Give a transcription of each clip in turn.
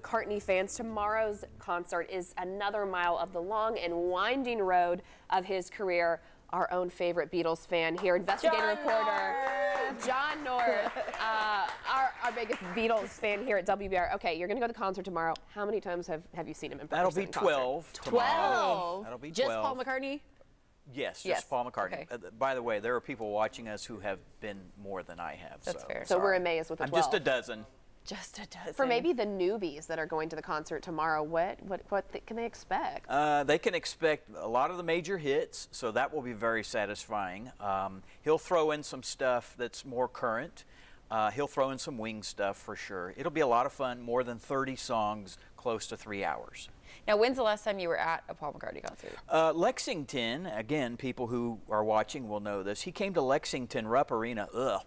McCartney fans, tomorrow's concert is another mile of the long and winding road of his career. Our own favorite Beatles fan here, investigative reporter John North, our biggest Beatles fan here at WBIR. Okay, you're going to go to the concert tomorrow. How many times have you seen him in person? That'll be 12. 12? That'll be 12. Just Paul McCartney? Yes, just Paul McCartney. Okay. By the way, there are people watching us who have been more than I have. That's fair. So we're amazed with the 12. I'm just a dozen. Just a dozen. For maybe the newbies that are going to the concert tomorrow, what can they expect? They can expect a lot of the major hits, so that will be very satisfying. He'll throw in some stuff that's more current. He'll throw in some Wings stuff for sure. It'll be a lot of fun, more than 30 songs, close to 3 hours. Now, when's the last time you were at a Paul McCartney concert? Lexington, again, people who are watching will know this. He came to Lexington Rupp Arena. Ugh.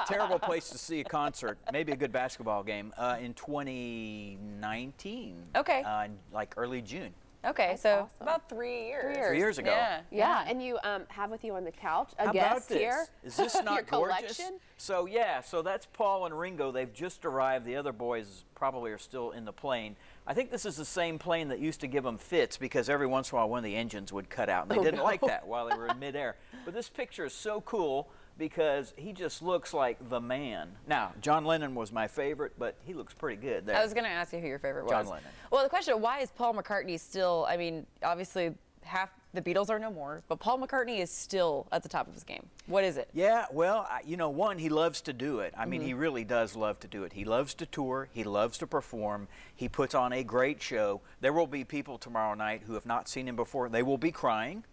Terrible place to see a concert, maybe a good basketball game, in 2019. Okay. Like early June. Okay, That's so awesome. about 3 years. 3 years ago. Yeah, and you have with you on the couch a How guest about this? here. Is this not Your gorgeous? collection? So yeah, so that's Paul and Ringo. They've just arrived. The other boys probably are still in the plane. I think this is the same plane that used to give them fits because every once in a while one of the engines would cut out. And they didn't like that while they were in midair. But this picture is so cool because he just looks like the man. Now, John Lennon was my favorite, but he looks pretty good there. I was going to ask you who your favorite was. John Lennon. Well, the question, why is Paul McCartney still, I mean, obviously half the Beatles are no more, but Paul McCartney is still at the top of his game. What is it? Yeah, well, you know, one, he loves to do it. I mean, he really does love to do it. He loves to tour. He loves to perform. He puts on a great show. There will be people tomorrow night who have not seen him before. They will be crying.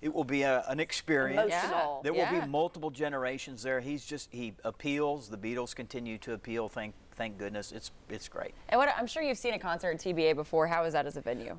It will be an experience. Emotional. There will be multiple generations there. He appeals. The Beatles continue to appeal. Thank goodness. It's great. And I'm sure you've seen a concert at TBA before. How is that as a venue?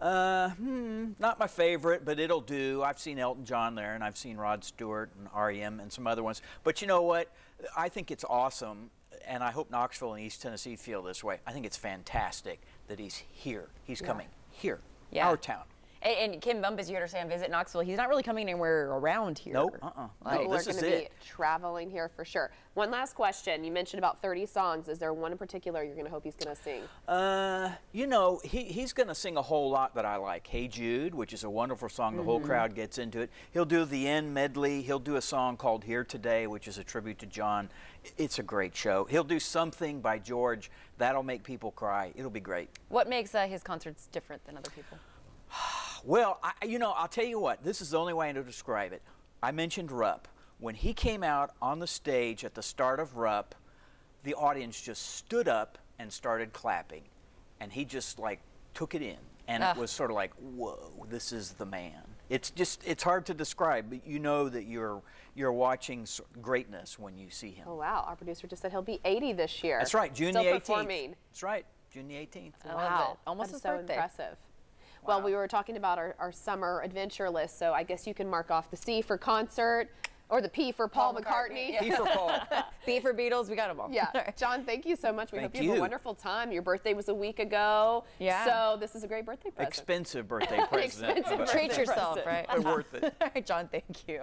Not my favorite, but it'll do. I've seen Elton John there, and I've seen Rod Stewart and R.E.M. and some other ones. But you know what? I think it's awesome, and I hope Knoxville and East Tennessee feel this way. I think it's fantastic that he's here. He's coming here, our town. And Kim Bumpus, you understand, visit Knoxville. He's not really coming anywhere around here. Nope. People are going to be traveling here for sure. One last question. You mentioned about 30 songs. Is there one in particular you're going to hope he's going to sing? You know, he's going to sing a whole lot that I like. Hey Jude, which is a wonderful song. The whole crowd gets into it. He'll do the end medley. He'll do a song called Here Today, which is a tribute to John. It's a great show. He'll do something by George. That'll make people cry. It'll be great. What makes his concerts different than other people? Well, you know, I'll tell you what. This is the only way to describe it. I mentioned Rupp. When he came out on the stage at the start of Rupp, the audience just stood up and started clapping. And he just, like, took it in. And it was sort of like, whoa, this is the man. It's hard to describe, but you know that you're watching greatness when you see him. Oh, wow. Our producer just said he'll be 80 this year. That's right, June the 18th. Still performing. That's right, June the 18th. Wow. Almost his so birthday. Impressive. Wow. Well, we were talking about our summer adventure list, so I guess you can mark off the C for concert, or the P for Paul McCartney. P for Paul. B for Beatles, we got them all. Yeah. John, thank you so much. We hope Thank you have you. a wonderful time. Your birthday was a week ago. Yeah. So this is a great birthday present. Expensive birthday present. Expensive but Treat yourself, present. right? but worth it. All right, John, thank you.